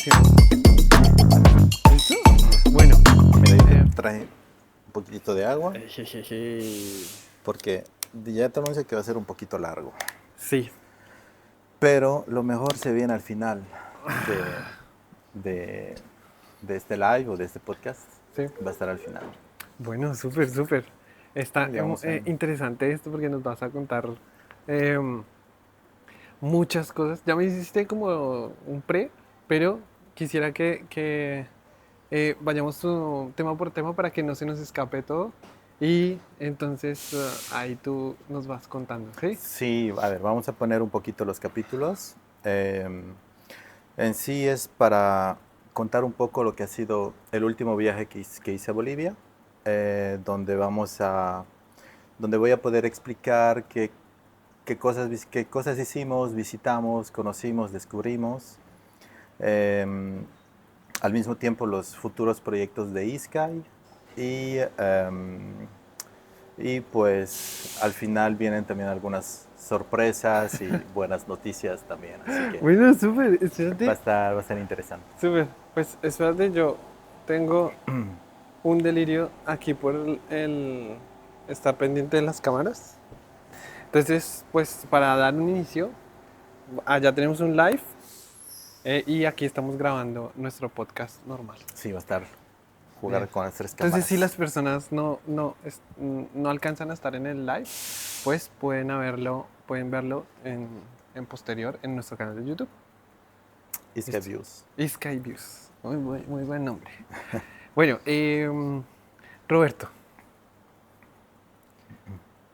grabación. ¿Listo? Bueno. Mira, trae un poquito de agua Jejeje. porque ya te anuncio que va a ser un poquito largo. Sí. Pero lo mejor se viene al final de este live o de este podcast. Sí. Va a estar al final. Bueno, súper, súper. Está Digamos, interesante esto porque nos vas a contar muchas cosas. Ya me hiciste como un pero quisiera que vayamos tema por tema para que no se nos escape todo. Y entonces ahí tú nos vas contando, ¿sí? Sí, a ver, vamos a poner un poquito los capítulos. En sí es para contar un poco lo que ha sido el último viaje que hice a Bolivia, donde donde voy a poder explicar qué cosas hicimos, visitamos, conocimos, descubrimos. Al mismo tiempo los futuros proyectos de Iskai y pues al final vienen también algunas sorpresas y buenas noticias también, así que Bueno, súper, espérate. va a estar interesante. Súper. Pues espérate, yo tengo un delirio aquí por estar pendiente de las cámaras. Entonces, pues para dar un inicio, allá tenemos un live y aquí estamos grabando nuestro podcast normal. Sí, va a estar jugar Bien. con las tres Entonces, cámaras. si las personas no alcanzan a estar en el live, pues pueden verlo en posterior en nuestro canal de YouTube. Iskai Listo. Views. Sky Views. Muy buen nombre. Bueno, Roberto,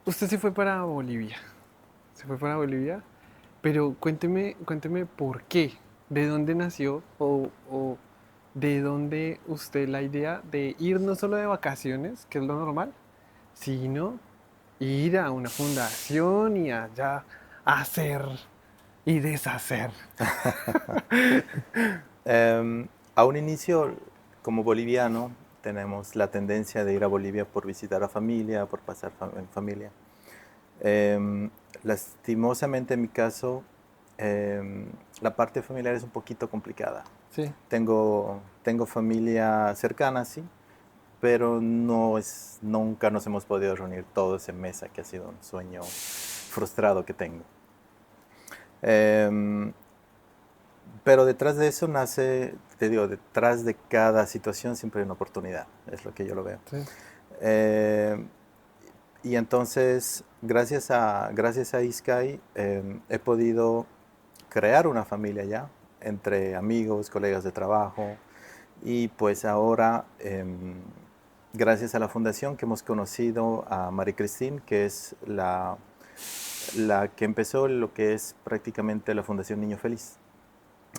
usted se fue para Bolivia. Se fue para Bolivia, pero cuénteme por qué. ¿De dónde nació o de dónde usted la idea de ir no solo de vacaciones, que es lo normal, sino ir a una fundación y allá hacer y deshacer? A un inicio, como boliviano, tenemos la tendencia de ir a Bolivia por visitar a familia, por pasar en familia. Lastimosamente en mi caso, la parte familiar es un poquito complicada. Sí. Tengo familia cercana, sí, pero nunca nos hemos podido reunir todos en mesa, que ha sido un sueño frustrado que tengo. Pero detrás de eso nace, te digo, detrás de cada situación siempre hay una oportunidad, es lo que yo lo veo. Sí. Y entonces, gracias a Iskai, he podido crear una familia ya, entre amigos, colegas de trabajo, y pues ahora, gracias a la fundación que hemos conocido a María Cristín, que es la que empezó lo que es prácticamente la Fundación Niño Feliz.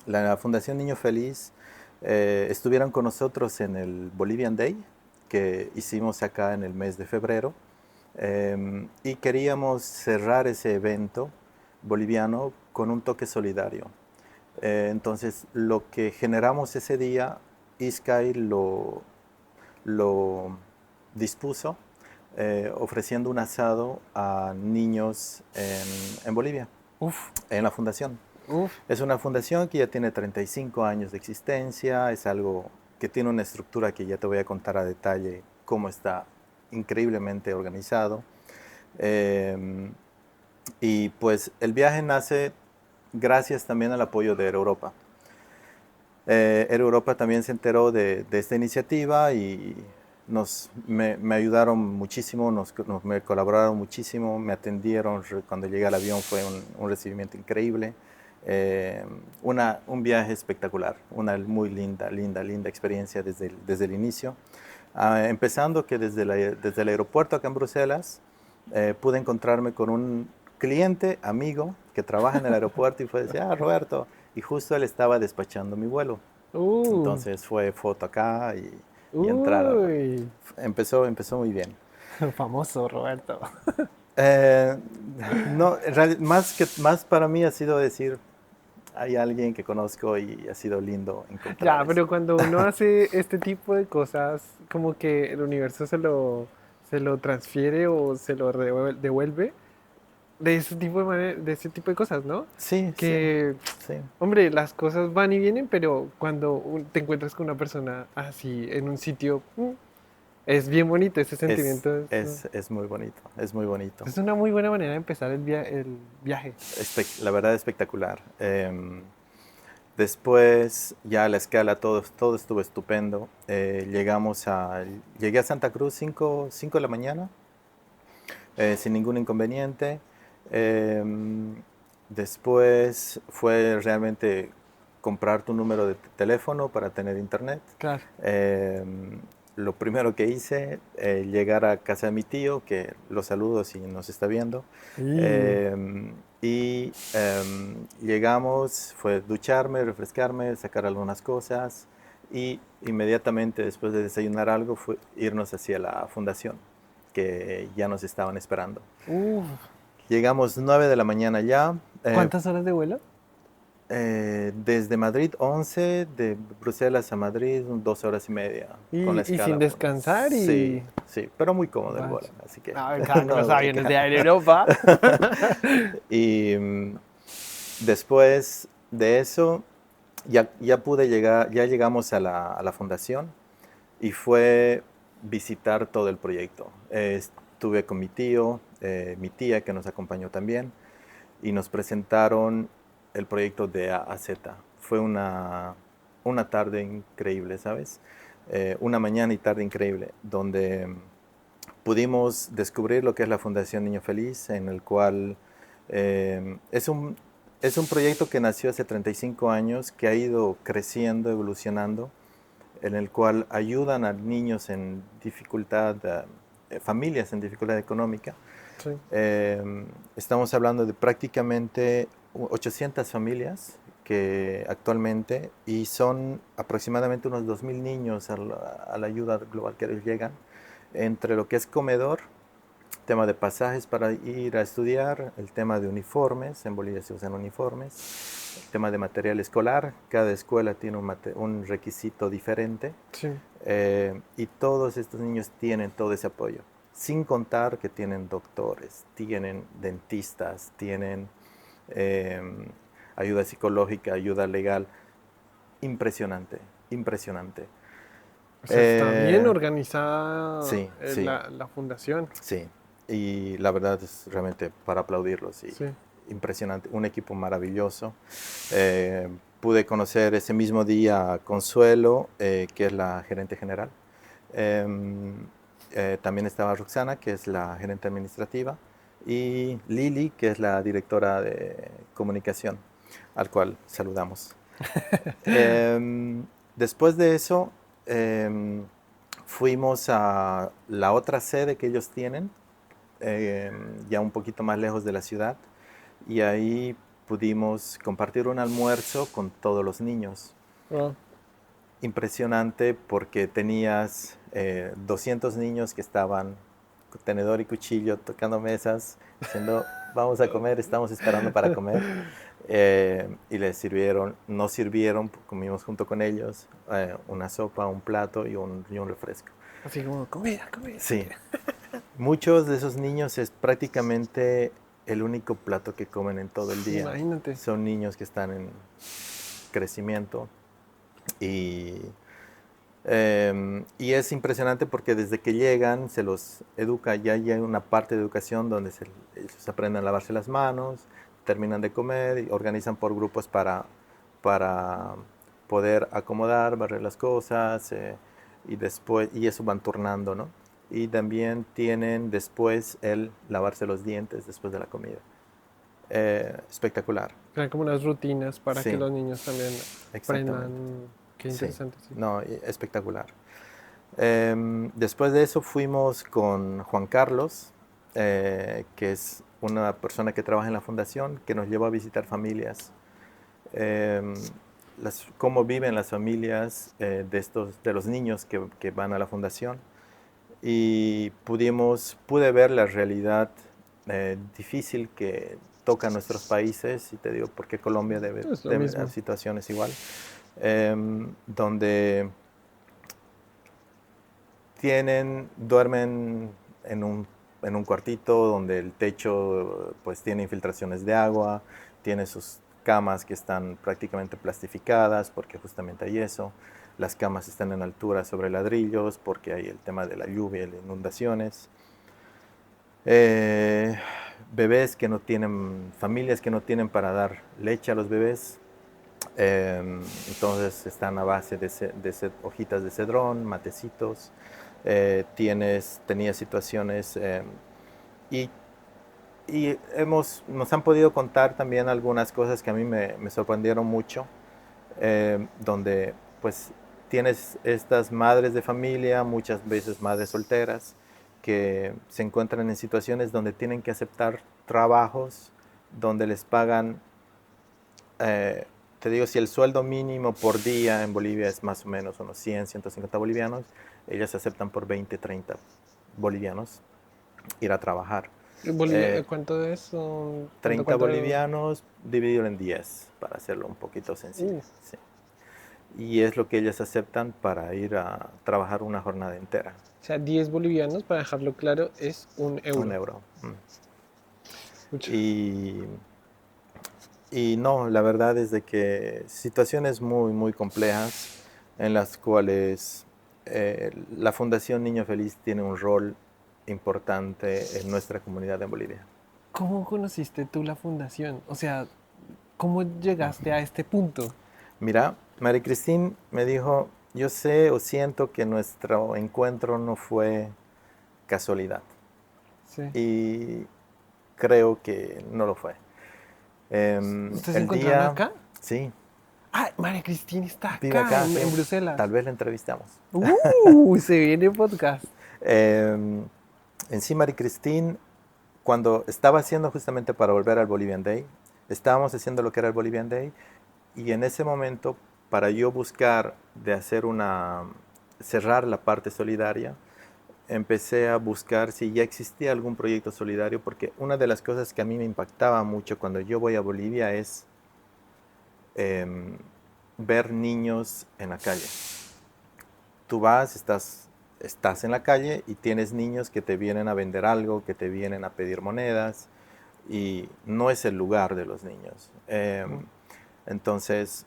La Fundación Niño Feliz estuvieron con nosotros en el Bolivian Day, que hicimos acá en el mes de febrero, y queríamos cerrar ese evento boliviano con un toque solidario. Entonces, lo que generamos ese día, Iskai lo dispuso ofreciendo un asado a niños en Bolivia, Uf, en la fundación. uf. Es una fundación que ya tiene 35 años de existencia, es algo que tiene una estructura que ya te voy a contar a detalle cómo está increíblemente organizado. Y pues el viaje nace gracias también al apoyo de Air Europa. Air Europa también se enteró de esta iniciativa y me ayudaron muchísimo, me colaboraron muchísimo, me atendieron. Cuando llegué al avión fue un recibimiento increíble. Un viaje espectacular, una muy linda experiencia desde el inicio. Empezando que desde el aeropuerto acá en Bruselas pude encontrarme con un cliente, amigo, que trabaja en el aeropuerto y fue decir, Roberto, y justo él estaba despachando mi vuelo. Uh, Entonces fue foto acá y entrar. uy. Empezó muy bien. Famoso, Roberto. Eh, no, más para mí ha sido decir, hay alguien que conozco y ha sido lindo encontrar Ya, eso. pero cuando uno hace este tipo de cosas, como que el universo se lo transfiere o se lo devuelve de ese tipo de ese tipo de cosas, ¿no? Sí, sí, Que, sí. hombre, las cosas van y vienen, pero cuando te encuentras con una persona así en un sitio, es bien bonito ese sentimiento. Es muy bonito, es muy bonito. Es una muy buena manera de empezar el viaje. La verdad espectacular. Después ya la escala, todo estuvo estupendo. Llegué a Santa Cruz 5 de la mañana, sin ningún inconveniente. Em, Después fue realmente comprar tu número de teléfono para tener internet. Claro. Em, lo primero que hice, llegar a casa de mi tío, que lo saludo si nos está viendo. Y Em, Llegamos, fue ducharme, refrescarme, sacar algunas cosas y inmediatamente después de desayunar algo fue irnos hacia la fundación, que ya nos estaban esperando. uf, Llegamos 9 de la mañana ya. ¿cuántas horas de vuelo? Desde Madrid 11, de Bruselas a Madrid 2 horas y media, con la Y sin escala. descansar Sí, y... sí, pero muy cómodo el vuelo, Vaya. así que Ah, claro, con no me los voy a aviones de quejar. Air Europa. Y después de eso, ya pude llegar, ya llegamos a la fundación y fue visitar todo el proyecto. Estuve con mi tío, mi tía que nos acompañó también, y nos presentaron el proyecto de A a Z. Fue una tarde increíble, ¿sabes? Una mañana y tarde increíble, donde pudimos descubrir lo que es la Fundación Niño Feliz, en el cual es un proyecto que nació hace 35 años, que ha ido creciendo, evolucionando, en el cual ayudan a niños en dificultad, familias en dificultad económica. Sí. Estamos hablando de prácticamente 800 familias que actualmente, y son aproximadamente unos 2.000 niños a la ayuda global que les llegan, entre lo que es comedor, tema de pasajes para ir a estudiar, el tema de uniformes, en Bolivia se usan uniformes, el tema de material escolar, cada escuela tiene un requisito diferente, Sí. y todos estos niños tienen todo ese apoyo, sin contar que tienen doctores, tienen dentistas, tienen eh, ayuda psicológica, ayuda legal, impresionante, impresionante. O sea, está bien Eh, organizada sí, sí, la fundación. sí, y la verdad es realmente para aplaudirlos y Sí. impresionante, un equipo maravilloso. Eh, Pude conocer ese mismo día a Consuelo, que es la gerente general. Em, También estaba Roxana, que es la gerente administrativa, y Lili, que es la directora de comunicación, al cual saludamos. Em, Después de eso, em, fuimos a la otra sede que ellos tienen, ya un poquito más lejos de la ciudad, y ahí pudimos compartir un almuerzo con todos los niños. Ah, Impresionante porque tenías 200 niños que estaban con tenedor y cuchillo tocando mesas, diciendo, vamos a comer, estamos esperando para comer. Y les sirvieron, nos sirvieron, comimos junto con ellos, una sopa, un plato y un refresco. así como, comida, comida. Sí, muchos de esos niños es prácticamente el único plato que comen en todo el día. Imagínate. Son niños que están en crecimiento y, y es impresionante porque desde que llegan se los educa, ya hay una parte de educación donde ellos aprenden a lavarse las manos, terminan de comer y organizan por grupos para poder acomodar, barrer las cosas, y eso van turnando, ¿no? Y también tienen después el lavarse los dientes después de la comida. Espectacular. Crean como unas rutinas para que Sí, los niños también exactamente. aprendan. Qué Sí, interesante, sí. no, espectacular. Después de eso fuimos con Juan Carlos, que es una persona que trabaja en la fundación, que nos llevó a visitar familias. Em, Cómo viven las familias de los niños que van a la fundación. Y pude ver la realidad difícil que toca nuestros países, y te digo por qué Colombia Es lo debe haber mismo. situaciones igual, donde duermen en un en un cuartito donde el techo pues tiene infiltraciones de agua, tiene sus camas que están prácticamente plastificadas porque justamente hay eso. Las camas están en altura sobre ladrillos porque hay el tema de la lluvia y las inundaciones. Eh, Bebés que no tienen, familias que no tienen para dar leche a los bebés. Entonces están a base de hojitas de cedrón, matecitos. Tenía situaciones y, nos han podido contar también algunas cosas que a mí me sorprendieron mucho, donde pues tienes estas madres de familia, muchas veces madres solteras, que se encuentran en situaciones donde tienen que aceptar trabajos donde les pagan, eh, te digo, si el sueldo mínimo por día en Bolivia es más o menos unos 100, 150 bolivianos, ellas aceptan por 20, 30 bolivianos ir a trabajar. Eh, ¿Cuánto es? ¿Cuánto, 30 cuánto? bolivianos dividido en 10, para hacerlo un poquito sencillo. Uh, Sí. Y es lo que ellas aceptan para ir a trabajar una jornada entera. o sea, 10 bolivianos, para dejarlo claro, es un Un euro. euro. Mucho. Y, y no, la verdad es de que situaciones muy, muy complejas en las cuales la Fundación Niño Feliz tiene un rol importante en nuestra comunidad en Bolivia. ¿Cómo conociste tú la fundación? O sea, ¿cómo llegaste a este punto? Mira, María Cristín me dijo, yo sé o siento que nuestro encuentro no fue casualidad. Sí. Y creo que no lo fue. ¿Ustedes se El encontraron día, acá? sí, Ah, María Cristina está vive acá, acá, sí. en Bruselas. Tal vez la entrevistamos. Se viene podcast. En sí, María Cristín, cuando estaba haciendo justamente para volver al Bolivian Day, estábamos haciendo lo que era el Bolivian Day, y en ese momento, para yo buscar de hacer cerrar la parte solidaria, empecé a buscar si ya existía algún proyecto solidario, porque una de las cosas que a mí me impactaba mucho cuando yo voy a Bolivia es eh, ver niños en la calle. Tú vas, estás en la calle y tienes niños que te vienen a vender algo, que te vienen a pedir monedas, y no es el lugar de los niños. Entonces,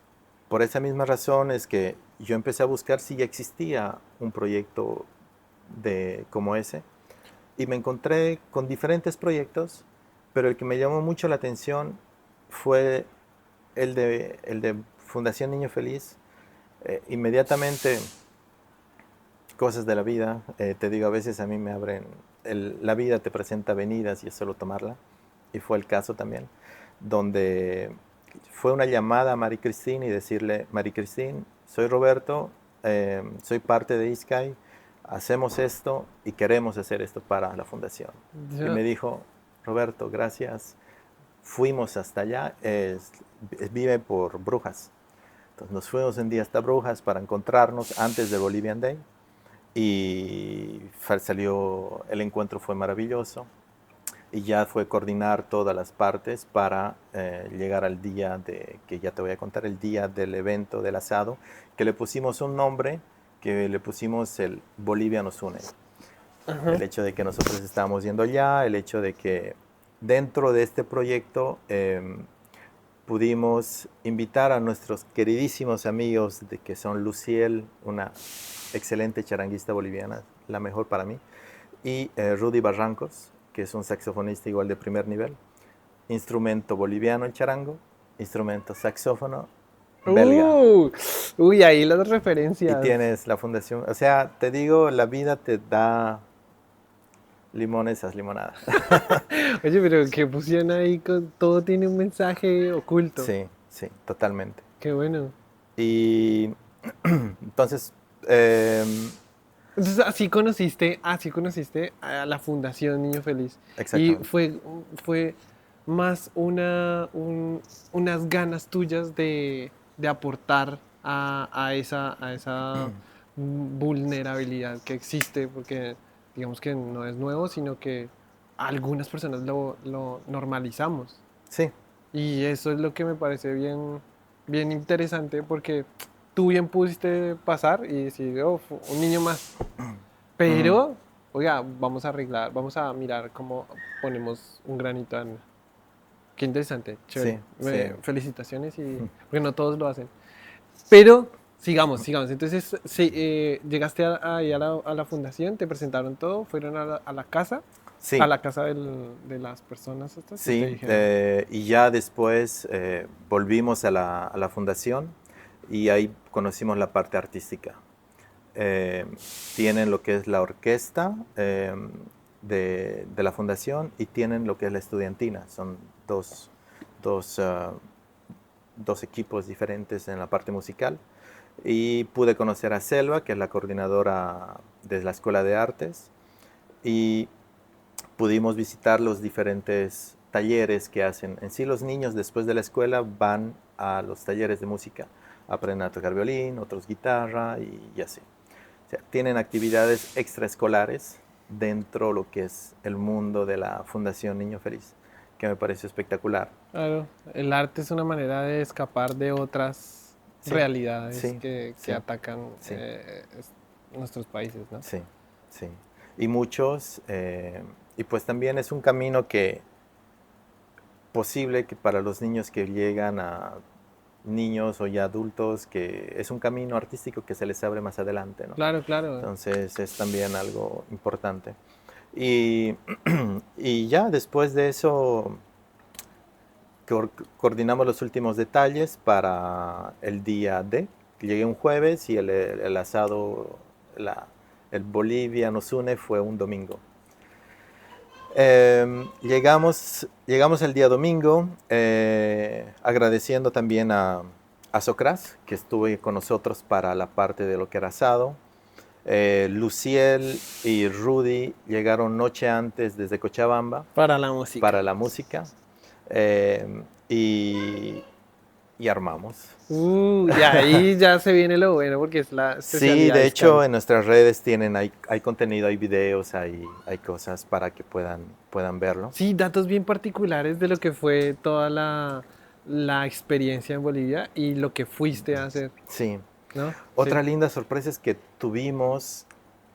por esa misma razón es que yo empecé a buscar si ya existía un proyecto como ese, y me encontré con diferentes proyectos, pero el que me llamó mucho la atención fue el de Fundación Niño Feliz. Inmediatamente, cosas de la vida, te digo, a veces a mí me abren, la vida te presenta avenidas y es solo tomarla, y fue el caso también, donde fue una llamada a María Cristina y decirle, María Cristina, soy Roberto, soy parte de ISCAI, hacemos esto y queremos hacer esto para la fundación. Y Yo- me dijo, Roberto, gracias, fuimos hasta allá, vive por Brujas. Entonces nos fuimos un día hasta Brujas para encontrarnos antes del Bolivian Day, y el encuentro fue maravilloso, y ya fue coordinar todas las partes para llegar al día que ya te voy a contar, el día del evento del asado, que le pusimos un nombre, que le pusimos el Bolivia nos une. Ajá. El hecho de que nosotros estábamos yendo allá, el hecho de que dentro de este proyecto pudimos invitar a nuestros queridísimos amigos que son Luciel, una excelente charanguista boliviana, la mejor para mí, y Rudy Barrancos, que es un saxofonista igual de primer nivel, instrumento boliviano el charango, instrumento saxófono belga. Uh, uy, ahí las Y referencias. tienes la fundación, o sea, te digo, la vida te da limones a limonada. Oye, pero que pusieron ahí, todo tiene un mensaje oculto. Sí, sí, totalmente. Qué bueno. Y entonces, eh, Entonces, así conociste a la Fundación Niño Feliz. Y exactamente. fue más unas ganas tuyas de aportar a esa vulnerabilidad que existe, porque digamos que no es nuevo, sino que algunas personas lo normalizamos. Sí, Y eso es lo que me parece bien, bien interesante, porque tú bien pudiste pasar y decir, oh, un niño más, ujú, pero oiga, vamos a arreglar, vamos a mirar cómo ponemos un granito de arena. Qué interesante, chévere. Sí, sí. Felicitaciones y porque no todos lo hacen. Pero sigamos. Entonces, sí, llegaste ahí a la fundación, te presentaron todo, fueron a la casa, a Sí, la casa de las personas estas y te sí. dijeron, Y ya después volvimos a la fundación y ahí conocimos la parte artística. Eh, Tienen lo que es la orquesta de la fundación y tienen lo que es la estudiantina. Son dos, dos, ah, dos equipos diferentes en la parte musical. Y pude conocer a Selva, que es la coordinadora de la Escuela de Artes, y pudimos visitar los diferentes talleres que hacen. En sí, los niños después de la escuela van a los talleres de música, aprenden a tocar violín, otros guitarra y así. O sea, tienen actividades extraescolares dentro de lo que es el mundo de la Fundación Niño Feliz, que me pareció espectacular. claro, el arte es una manera de escapar de otras Sí, realidades sí, que sí, atacan sí, nuestros países, ¿no? sí, sí. Y muchos, y pues también es un camino que posible que para los niños que llegan a niños o ya adultos, que es un camino artístico que se les abre más adelante, ¿no? Claro, claro. Entonces es también algo importante. Y, y ya después de eso coordinamos los últimos detalles para el día D. Llegué un jueves y el asado, el Bolivia nos une fue un domingo. Llegamos el día domingo, agradeciendo también a Socras, que estuvo con nosotros para la parte de lo que era asado. Luciel y Rudy llegaron noche antes desde Cochabamba Para la música. para la música eh, y, y armamos. Y ahí ya se viene lo bueno porque es la Sí, especialidad de de Sky. hecho en nuestras redes tienen, hay contenido, hay videos, hay cosas para que puedan verlo. Sí, datos bien particulares de lo que fue toda la experiencia en Bolivia y lo que fuiste a hacer, Sí. ¿no? Sí. Otra linda sorpresa es que tuvimos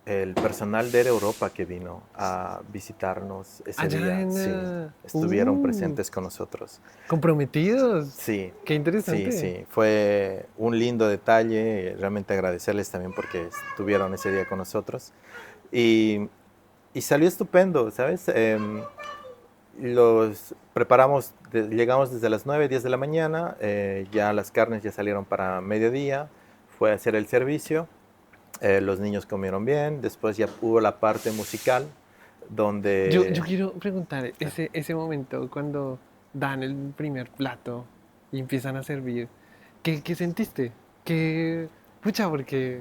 el personal de Air Europa que vino a visitarnos ese Allá día. en... Sí, estuvieron presentes con nosotros. Comprometidos. Sí, Qué sí, interesante. sí. Fue un lindo detalle. Realmente agradecerles también porque estuvieron ese día con nosotros. Y, y salió estupendo, ¿sabes? Los preparamos, llegamos desde las 9, 10 de la mañana, ya las carnes ya salieron para mediodía, fue a hacer el servicio, los niños comieron bien, después ya hubo la parte musical, Yo donde... quiero preguntar, ese momento cuando dan el primer plato y empiezan a servir, ¿qué sentiste? ¿Qué... Pucha, porque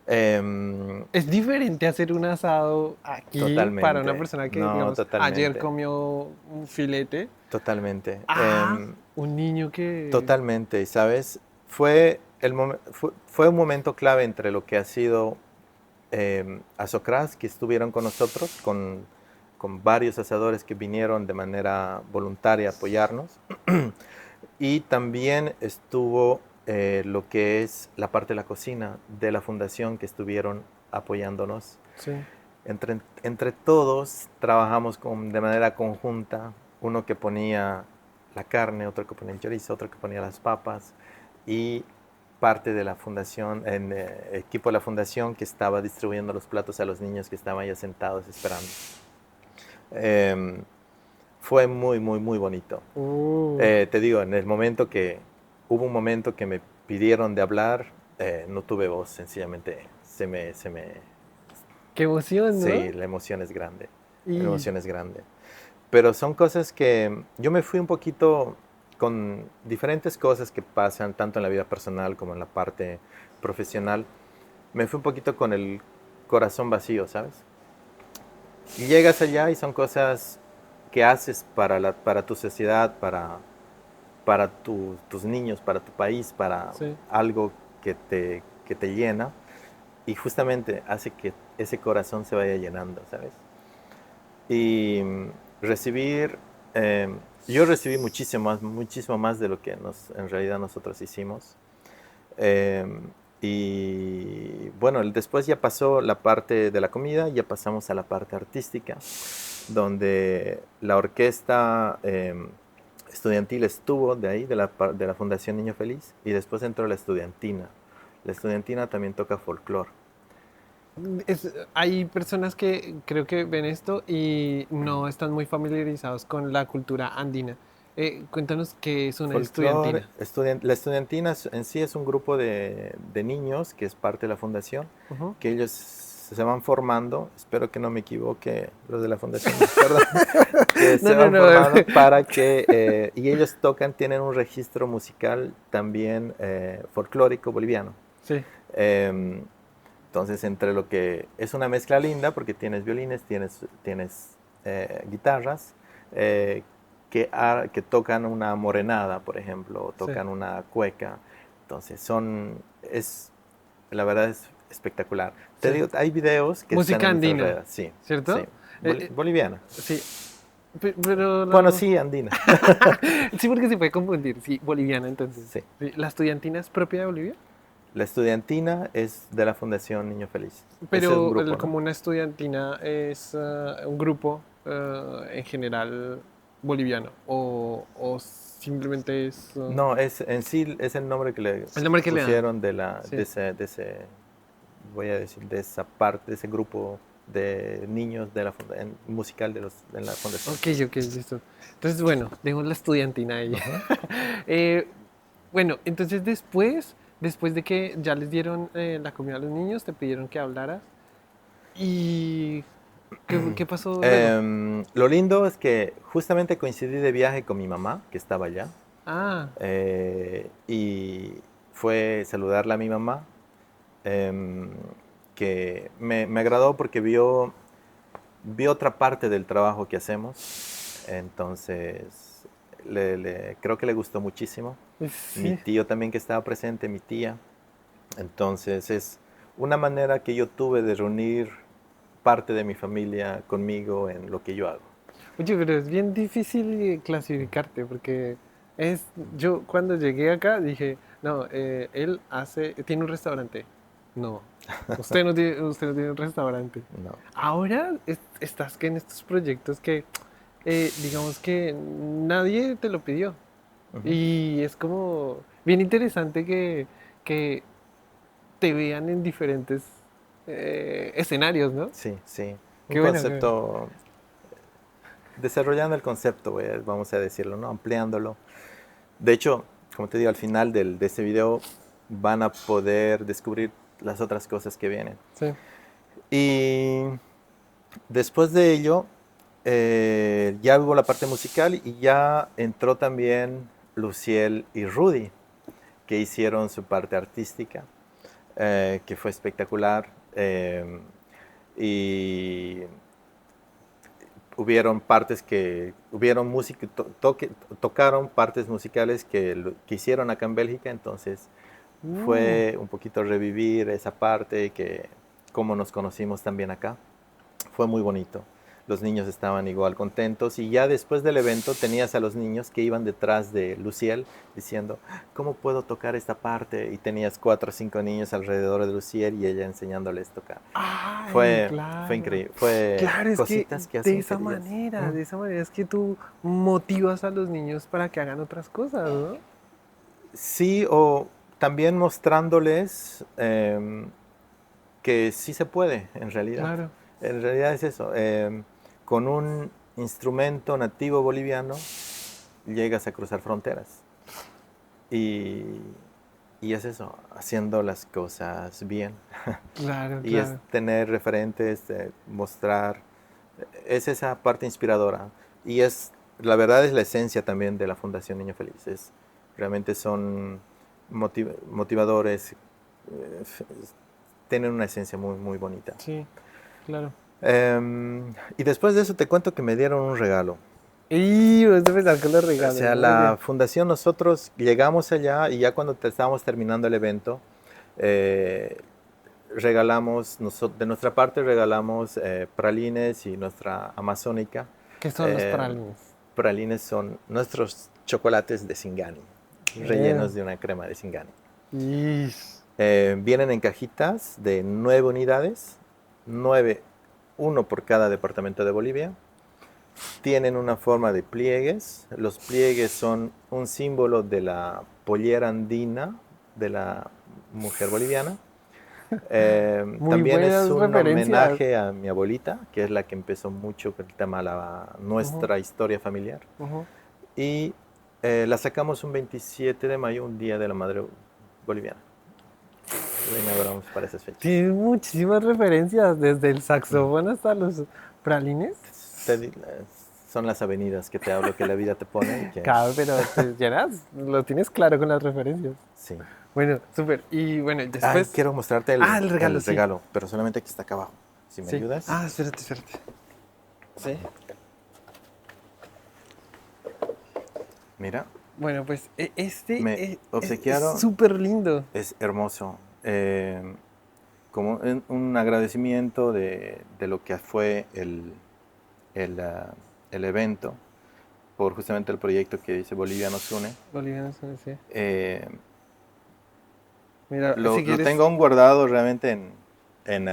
em, es diferente hacer un asado aquí para una totalmente, persona que, no, digamos, ayer totalmente, comió un filete, totalmente. a un niño que... Totalmente, y sabes, fue un momento clave entre lo que ha sido Asocras, que estuvieron con nosotros, con varios asadores que vinieron de manera voluntaria a apoyarnos, y también estuvo lo que es la parte de la cocina de la fundación que estuvieron apoyándonos. Sí. Entre todos trabajamos de manera conjunta, uno que ponía la carne, otro que ponía el chorizo, otro que ponía las papas y parte de la fundación, en equipo de la fundación que estaba distribuyendo los platos a los niños que estaban ya sentados esperando. Eh, Fue muy, muy, muy bonito. Uh, Te digo, en el momento que hubo un momento que me pidieron de hablar, no tuve voz, sencillamente qué emoción, ¿no? sí, la emoción es grande, la Y emoción es grande. Pero son cosas que yo me fui un poquito con diferentes cosas que pasan tanto en la vida personal como en la parte profesional. Me fui un poquito con el corazón vacío, ¿sabes? Y llegas allá y son cosas que haces para tu sociedad, para tus niños, para tu país, para sí. algo que te llena y justamente hace que ese corazón se vaya llenando, ¿sabes? Y recibir, eh, yo recibí muchísimo más de lo que en realidad nosotros hicimos. Eh, Y bueno, después ya pasó la parte de la comida, ya pasamos a la parte artística, donde la orquesta estudiantil estuvo de ahí, de la Fundación Niño Feliz, y después entró la estudiantina. La estudiantina también toca folclore. Hay personas que creo que ven esto y no están muy familiarizados con la cultura andina. Cuéntanos qué es una Folclore, estudiantina. la estudiantina en sí es un grupo de niños que es parte de la fundación, Ujú. que ellos se van formando, espero que no me equivoque los de la fundación, perdón, que No, se no, van no. formando para que, y ellos tocan, tienen un registro musical también folclórico boliviano. Sí, Em, entonces, entre lo que es una mezcla linda, porque tienes violines, tienes guitarras, eh, que tocan una morenada, por ejemplo, o sí. tocan una cueca. Entonces, la verdad es espectacular. Te Sí. digo, hay videos que están Música en nuestras andina, redes, sí, sí. ¿cierto? Boliviana. Sí, pero Bueno, sí, andina. sí, porque se puede confundir. Sí, boliviana entonces. Sí. Sí, ¿la estudiantina es propia de Bolivia? La estudiantina es de la Fundación Niño Feliz. Ese es un Pero grupo, ¿no? como una estudiantina es un grupo en general boliviano o simplemente es No, en sí es el nombre que le el nombre que le dan. pusieron Sí. voy a decir, de esa parte, de ese grupo de niños de musical de la fundación. Ok, ok, listo. Entonces, bueno, dejo la estudiantina ahí. Ujú. Eh, bueno, entonces después de que ya les dieron la comida a los niños, te pidieron que hablaras. ¿Y qué pasó luego? Lo lindo es que justamente coincidí de viaje con mi mamá, que estaba allá, Ah, y fue saludarla a mi mamá, em, que me agradó porque vi otra parte del trabajo que hacemos, entonces creo que le gustó muchísimo. Mi sí. tío también que estaba presente, mi tía. Entonces es una manera que yo tuve de reunir parte de mi familia conmigo en lo que yo hago. Oye, pero es bien difícil clasificarte porque yo cuando llegué acá dije, no, tiene un restaurante. No, usted no tiene un restaurante. No. Ahora estás que en estos proyectos que digamos que nadie te lo pidió. Ujú. Y es como bien interesante que te vean en diferentes escenarios, ¿no? Sí, sí. Un Qué bueno, qué bueno. concepto, desarrollando el concepto, vamos a decirlo, ¿no? Ampliándolo. De hecho, como te digo, al final de este video van a poder descubrir las otras cosas que vienen. Sí. Y después de ello, ya hubo la parte musical y ya entró también Luciel y Rudy, que hicieron su parte artística, que fue espectacular. Y hubieron música, tocaron partes musicales que hicieron acá en Bélgica, entonces Uh, fue un poquito revivir esa parte que como nos conocimos también acá. Fue muy bonito. Los niños estaban igual contentos y ya después del evento tenías a los niños que iban detrás de Luciel diciendo, ¿cómo puedo tocar esta parte? Y tenías 4 o 5 niños alrededor de Luciel y ella enseñándoles a tocar. ay, Fue claro. increíble, fue Claro, es que cositas que hacen que digas, de esa manera es que tú motivas a los niños para que hagan otras cosas, ¿no? sí, o también mostrándoles que sí se puede, en realidad. Claro. En realidad es eso. Con un instrumento nativo boliviano llegas a cruzar fronteras. Y, y es eso, haciendo las cosas bien. Claro, Y es claro. tener referentes, mostrar, es esa parte inspiradora. Y la verdad es la esencia también de la Fundación Niño Feliz. Realmente son motivadores, tienen una esencia muy, muy bonita. Sí, claro. Y después de eso te cuento que me dieron un regalo. Y vas a empezar con los O regalos, sea, muy la bien. fundación, nosotros llegamos allá y ya cuando estábamos terminando el evento, eh, de nuestra parte regalamos pralines y nuestra amazónica. ¿Qué son los Eh, pralines? Pralines son nuestros chocolates de Singani, Eh, rellenos de una crema de Singani. Ish. Vienen en cajitas de 9 unidades, 9, uno por cada departamento de Bolivia. Tienen una forma de pliegues. Los pliegues son un símbolo de la pollera andina de la mujer boliviana. Muy También es buenas un referencias. homenaje a mi abuelita, que es la que empezó mucho con el tema de Ujú, nuestra historia familiar. ujú. Y la sacamos un 27 de mayo, un día de la madre boliviana. La inauguramos para esas fechas. Tiene muchísimas referencias, desde el Mm. saxofón hasta los pralines. Te di- eh, Son las avenidas que te hablo, que la vida te pone y que Claro, pero te llenas, lo tienes claro con las referencias. sí. Bueno, súper. Y bueno, Ay, después. quiero mostrarte Ah, el regalo, el sí. regalo, pero solamente que está acá abajo. Si me Sí. ayudas. Ah, espérate, espérate. Sí. Mira, Bueno, pues me es obsequiaron, súper lindo. es hermoso. Como un agradecimiento de lo que fue el, ah, el evento, por justamente el proyecto que dice Bolivia nos une. Bolivianos, sí. Eh, Mira, si lo quieres, tengo aún guardado realmente en,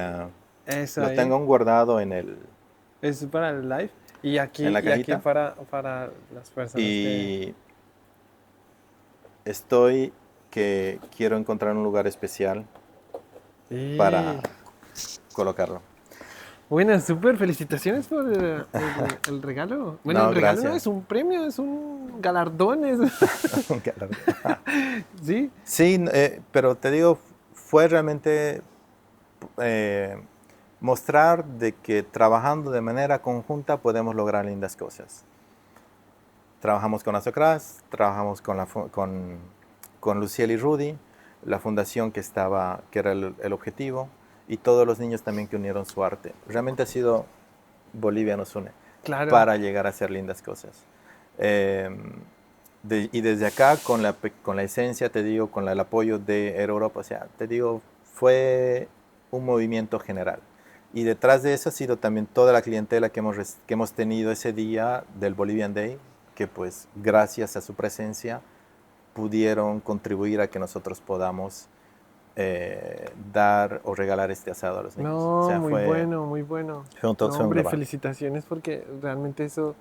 eso lo tengo ahí. aún guardado Es para el live. en la Y aquí cajita para las personas que. y estoy que quiero encontrar un lugar especial Y. para colocarlo. Bueno, súper felicitaciones por el regalo. Bueno, el No, regalo no gracias. es un premio, es un galardón. Un galardón. Sí, Sí, pero te digo, fue realmente eh, mostrar de que trabajando de manera conjunta podemos lograr lindas cosas. Trabajamos con Azocras, trabajamos con Luciel y Rudy, la fundación que era el objetivo, y todos los niños también que unieron su arte. Realmente ha sido Bolivia nos une claro. para llegar a hacer lindas cosas. Eh, y desde acá, con la esencia, te digo, con el apoyo de Europa, o sea, te digo, fue un movimiento general. Y detrás de eso ha sido también toda la clientela que hemos tenido ese día del Bolivian Day, que pues gracias a su presencia pudieron contribuir a que nosotros podamos dar o regalar este asado a los niños. O No, sea, muy bueno, muy bueno. No, fue un hombre, global. felicitaciones porque realmente eso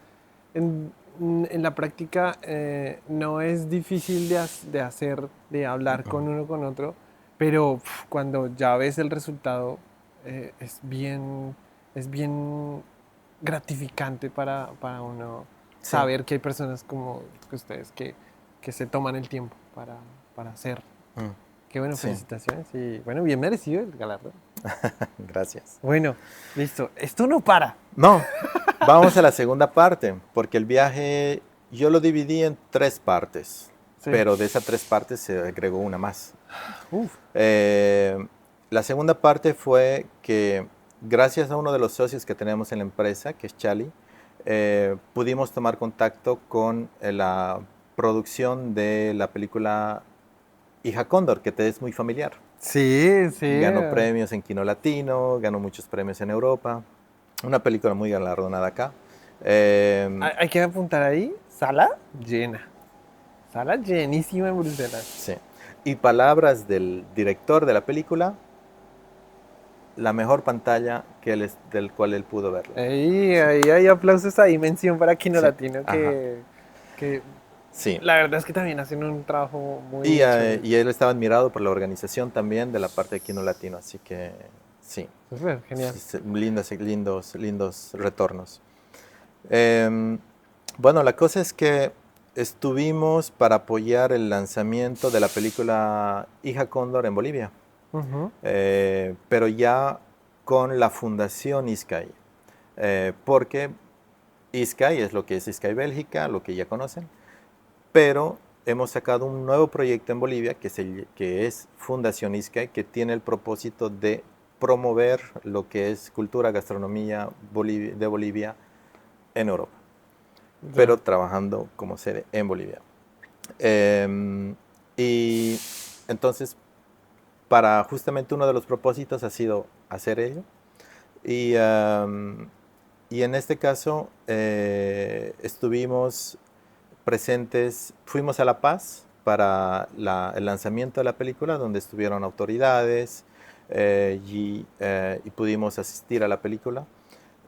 en, en la práctica no es difícil de hacer, de hablar con uno con otro, pero cuando ya ves el resultado eh, es bien, es bien gratificante para uno Sí. saber que hay personas como que ustedes que se toman el tiempo para hacer. Mm, Qué bueno, sí, felicitaciones y bueno, bien merecido el galardón. gracias. Bueno, listo. Esto no para. No, vamos a la segunda parte, porque el viaje yo lo dividí en 3 partes, Sí. pero de esas 3 partes se agregó una más. Uf. Eh, la segunda parte fue que gracias a uno de los socios que tenemos en la empresa, que es Chali, pudimos tomar contacto con la producción de la película Hija Cóndor, que te es muy familiar. Sí, sí. Ganó premios en Kino Latino, ganó muchos premios en Europa. Una película muy galardonada acá. Hay que apuntar ahí. Sala llena. Sala llenísima en Bruselas. Sí. Y palabras del director de la película, la mejor pantalla del cual él pudo verla. Sí. Ahí hay aplausos ahí, mención para Kino Sí. Latino, Ajá. que Sí. la verdad es que también hacen un trabajo muy chévere. Y él estaba admirado por la organización también de la parte de Kino Latino, así que sí. Súper, genial. Lindos retornos. Eh, bueno, la cosa es que estuvimos para apoyar el lanzamiento de la película Hija Cóndor en Bolivia, Ujú. pero ya con la Fundación ISCAI, porque ISCAI es lo que es ISCAI Bélgica, lo que ya conocen, pero hemos sacado un nuevo proyecto en Bolivia que es Fundación ISCAI, que tiene el propósito de promover lo que es cultura, gastronomía de Bolivia en Europa, Ya. pero trabajando como sede en Bolivia. Y entonces, para justamente uno de los propósitos ha sido hacer ello. Y, y en este caso estuvimos presentes, fuimos a La Paz para el lanzamiento de la película, donde estuvieron autoridades y pudimos asistir a la película.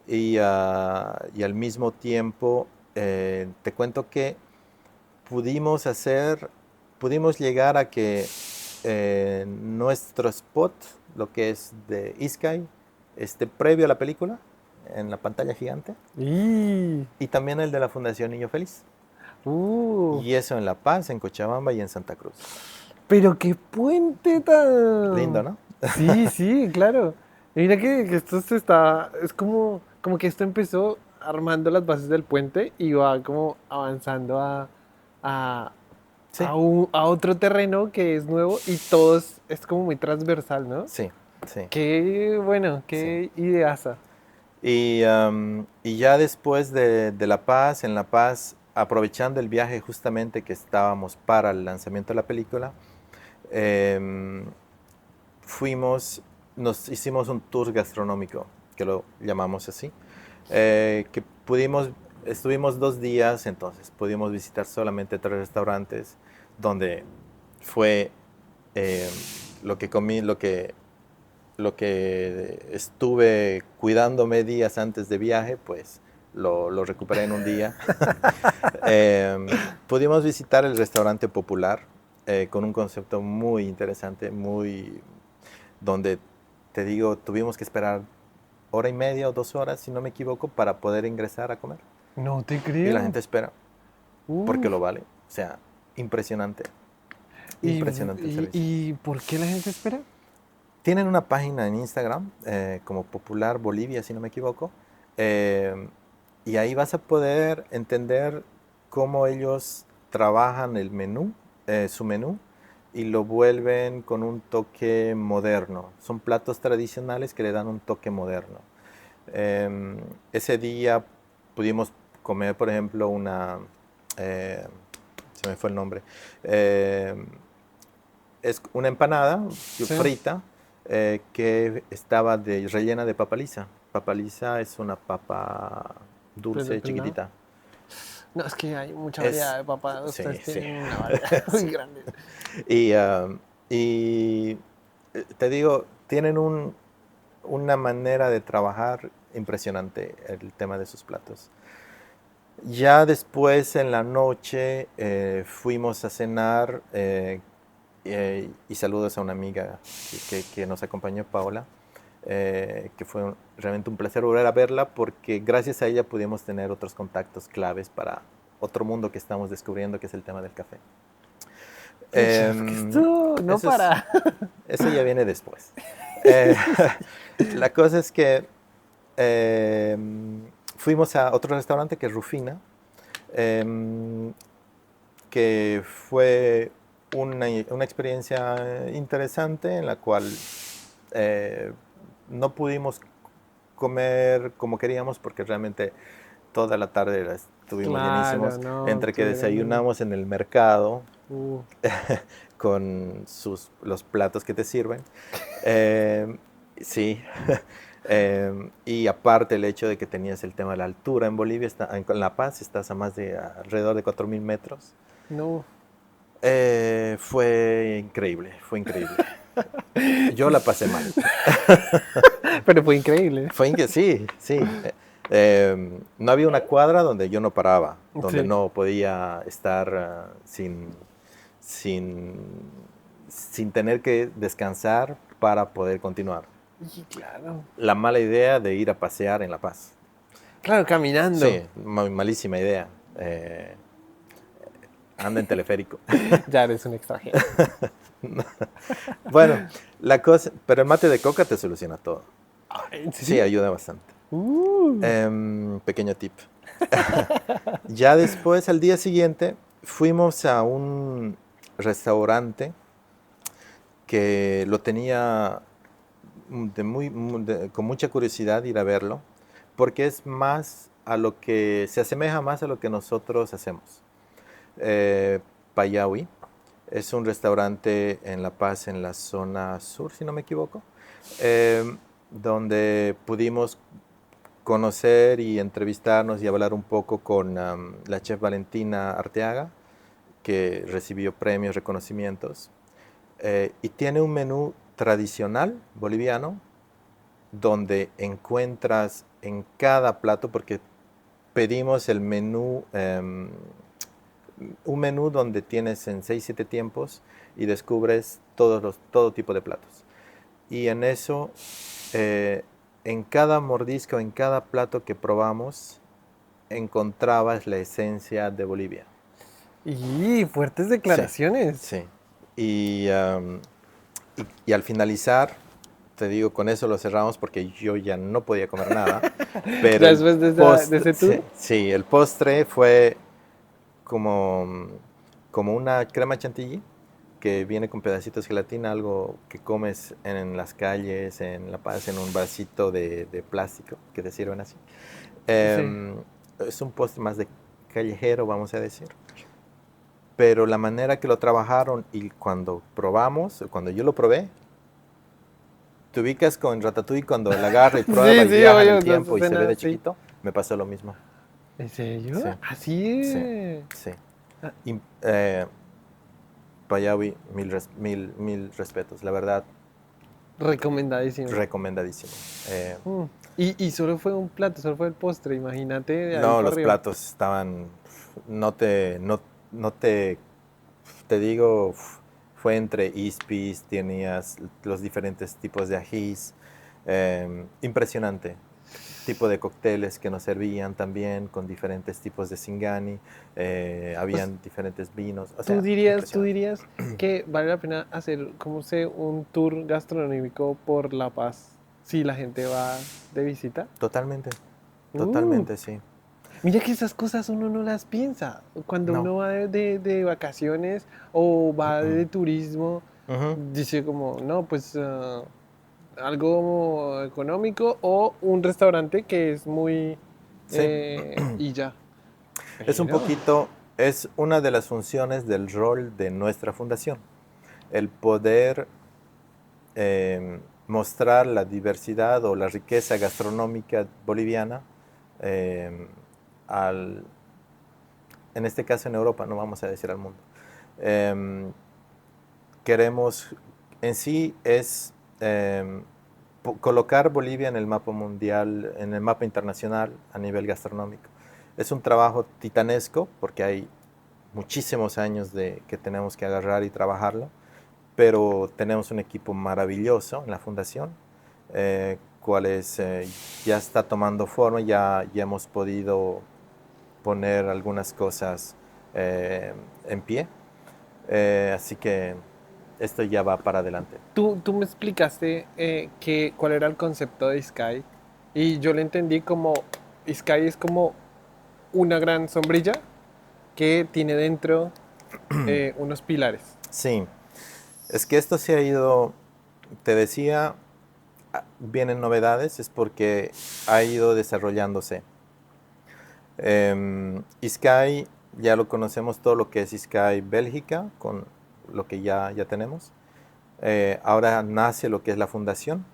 Y al mismo tiempo, te cuento que pudimos llegar a que nuestro spot, lo que es de Iskai, esté previo a la película, en la pantalla gigante, Y, y también el de la Fundación Niño Feliz. uh, Y eso en La Paz, en Cochabamba y en Santa Cruz. pero qué puente Lindo, tan... ¿no? Sí, sí, claro. Y mira que esto es como que esto empezó armando las bases del puente y va como avanzando a, Sí, a otro terreno que es nuevo y todo es como muy transversal, ¿no? sí, sí, Qué bueno, sí. qué ideaza. Y ya después de La Paz, en La Paz, aprovechando el viaje justamente que estábamos para el lanzamiento de la película, em, nos hicimos un tour gastronómico, que lo llamamos así, que estuvimos 2 días, entonces pudimos visitar solamente 3 restaurantes, donde fue eh, lo que comí, lo que estuve cuidándome días antes de viaje, pues lo recuperé en un día. Pudimos visitar el restaurante Popular, con un concepto muy interesante, donde, te digo, tuvimos que esperar 1 hora y media o 2 horas, si no me equivoco, para poder ingresar a comer. No te Y la creo. gente espera, porque Uf. lo vale. O sea, impresionante, ¿Y, impresionante el servicio. y por qué la gente espera? Tienen una página en Instagram, como Popular Bolivia, si no me equivoco, eh, y ahí vas a poder entender cómo ellos trabajan su menú, y lo vuelven con un toque moderno. Son platos tradicionales que le dan un toque moderno. Ese día pudimos comer, por ejemplo, eh, se me fue el nombre, eh, es una empanada Sí, frita, que estaba rellena de papaliza. Papaliza es una papa pero dulce, pelado. chiquitita. No, es que hay mucha Es, variedad de papas. sí, Ustedes sí, tienen una variedad muy sí. grande. Y te digo, tienen una manera de trabajar impresionante, el tema de sus platos. Ya después, en la noche, fuimos a cenar, y saludos a una amiga que nos acompañó, Paola, que fue realmente un placer volver a verla, porque gracias a ella pudimos tener otros contactos claves para otro mundo que estamos descubriendo, que es el tema del café. Pucha, es que Em, esto no eso es, para. eso ya viene después. Eh, la cosa es que fuimos a otro restaurante, que es Rufina, em, que fue una experiencia interesante, en la cual eh, no pudimos comer como queríamos, porque realmente toda la tarde estuvimos Claro, llenísimos, no, entre que tuvieron. desayunamos en el mercado Uh, con los platos que te sirven. Eh, sí. Y aparte, el hecho de que tenías el tema de la altura en Bolivia, en La Paz estás a más de alrededor de 4.000 metros. no. Fue increíble, fue increíble. Yo la pasé mal. Pero fue increíble. Sí, sí. No había una cuadra donde yo no paraba, donde Sí. no podía estar sin, sin tener que descansar para poder continuar. Y claro. La mala idea de ir a pasear en La Paz. Claro, caminando. Sí, malísima idea. Anda en teleférico. Ya eres un extranjero. Bueno, pero el mate de coca te soluciona todo. Ay, ¿en Sí, serio? ayuda bastante. Uh, Pequeño tip. Ya después, al día siguiente, fuimos a un restaurante que lo tenía con mucha curiosidad ir a verlo, porque se asemeja más a lo que nosotros hacemos. Payawi es un restaurante en La Paz, en la zona sur, si no me equivoco, donde pudimos conocer y entrevistarnos y hablar un poco con la chef Valentina Arteaga, que recibió premios, reconocimientos, y tiene un menú tradicional boliviano donde encuentras en cada plato, porque pedimos el menú, un menú donde tienes en 6-7 tiempos y descubres todo tipo de platos. Y en eso, en cada mordisco, en cada plato que probamos, encontrabas la esencia de Bolivia. Y fuertes Sí, declaraciones. sí. Y, y al finalizar, te digo, con eso lo cerramos porque yo ya no podía comer nada. Pero Ya el después de postre, ese tour. sí, sí, el postre fue como una crema chantilly que viene con pedacitos de gelatina, algo que comes en las calles, en La Paz, en un vasito de plástico que te sirven así. Sí. Es un postre más de callejero, vamos a decir. Pero la manera que lo trabajaron y cuando probamos, cuando yo lo probé, te ubicas con Ratatouille cuando la agarra y prueba Sí, y sí, viaja en oye, el entonces tiempo y se ve suena de así. chiquito, me pasó lo mismo. ¿En serio? Sí, Así. sí, sí. Ah, Y, Payawi, mil respetos, la verdad, recomendadísimo. recomendadísimo. Mm. Y solo fue un plato, solo fue el postre, imagínate de ahí No, para los arriba. platos estaban, no te digo, fue entre ispis, tenías los diferentes tipos de ajís, impresionante. Tipo de cócteles que nos servían también con diferentes tipos de singani, Pues, habían diferentes vinos, o ¿tú sea, dirías, tú impresionante. dirías que vale la pena hacer, como sé, un tour gastronómico por La Paz si la gente va de visita? Totalmente, Uh, totalmente, sí. Mira que esas cosas uno no las piensa. Cuando No. uno va de vacaciones o va de turismo, Ujú. dice como, no, pues algo económico o un restaurante que es muy... Sí, y ya. es un Pero... poquito, es una de las funciones del rol de nuestra fundación, el poder mostrar la diversidad o la riqueza gastronómica boliviana eh, al, en este caso en Europa, no vamos a decir al mundo. Eh, queremos, en sí es colocar Bolivia en el mapa mundial, en el mapa internacional a nivel gastronómico. Es un trabajo titanesco porque hay muchísimos años que tenemos que agarrar y trabajarlo, pero tenemos un equipo maravilloso en la fundación, cual ya está tomando forma, ya hemos podido poner algunas cosas eh, en pie, así que esto ya va para adelante. Tú me explicaste cuál era el concepto de Sky y yo lo entendí como Sky es como una gran sombrilla que tiene dentro unos pilares. Sí, es que esto se ha ido, te decía, vienen novedades, es porque ha ido desarrollándose. Sky, ya lo conocemos todo lo que es Sky Bélgica, con lo que ya tenemos. Ahora nace lo que es la fundación.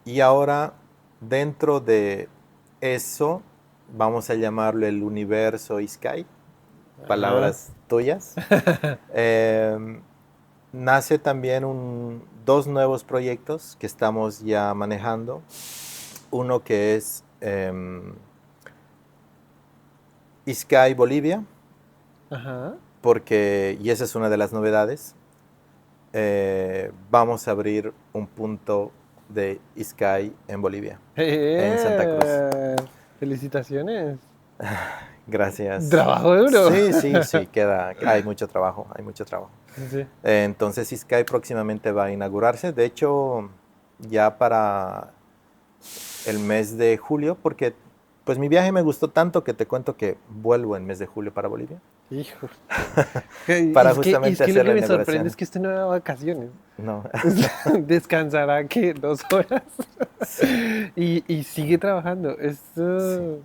Y ahora, dentro de eso, vamos a llamarlo el universo Sky, Ajá. palabras tuyas. Em, nace también dos nuevos proyectos que estamos ya manejando. Uno que es Sky Bolivia, Ajá. porque, y esa es una de las novedades, vamos a abrir un punto de Sky en Bolivia, en Santa Cruz. Felicitaciones. Gracias. Trabajo duro. Sí, sí, sí, hay mucho trabajo, hay mucho trabajo. Sí. Entonces Sky próximamente va a inaugurarse, de hecho ya para el mes de julio, porque pues mi viaje me gustó tanto que te cuento que vuelvo en mes de julio para Bolivia, Hijo. para Es justamente que lo hacer que la me sorprende es inauguración. que usted no da vacaciones. No, Descansará que 2 horas sí, y sigue trabajando. sí. Esto.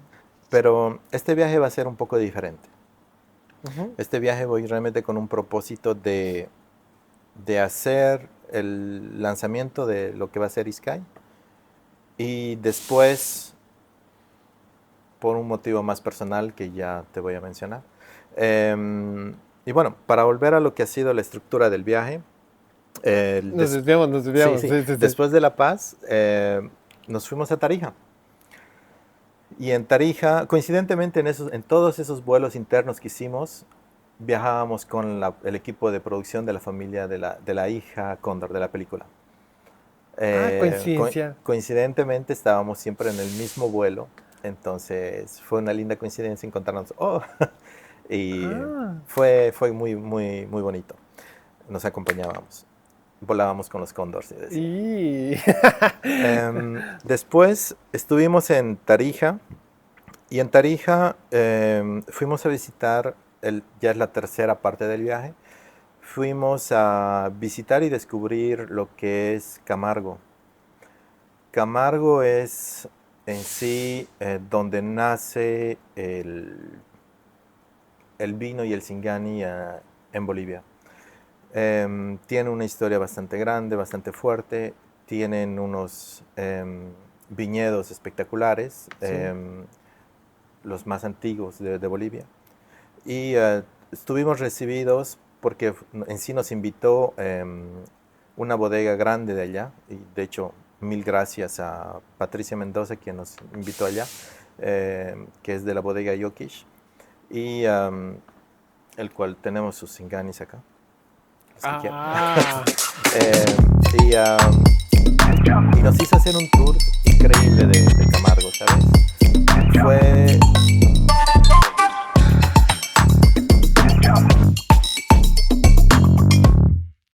Pero este viaje va a ser un poco diferente. Ujú. Este viaje voy realmente con un propósito de hacer el lanzamiento de lo que va a ser Sky y después, por un motivo más personal que ya te voy a mencionar, Y bueno, para volver a lo que ha sido la estructura del viaje, Nos desviamos, nos sí, desviamos. sí, Sí, sí, sí. después de La Paz, nos fuimos a Tarija. Y en Tarija, coincidentemente en todos esos vuelos internos que hicimos, viajábamos con el equipo de producción de la familia de la hija Cóndor de la película. Coincidencia. Coincidentemente estábamos siempre en el mismo vuelo, entonces fue una linda coincidencia encontrarnos. Oh, y Ah, fue muy, muy, muy bonito. Nos acompañábamos, volábamos con los cóndores, decía. y... Después estuvimos en Tarija y en Tarija fuimos a visitar, ya es la tercera parte del viaje, fuimos a visitar y descubrir lo que es Camargo. Camargo es en sí donde nace el vino y el Singani en Bolivia. Tiene una historia bastante grande, bastante fuerte. Tienen unos viñedos espectaculares, Sí. los más antiguos de Bolivia. Y estuvimos recibidos porque en sí nos invitó una bodega grande de allá. Y de hecho, mil gracias a Patricia Mendoza, quien nos invitó allá, que es de la bodega Yokish. Y el cual tenemos sus singanis acá. Ah, Y, y nos hizo hacer un tour increíble de Camargo, ¿sabes? Fue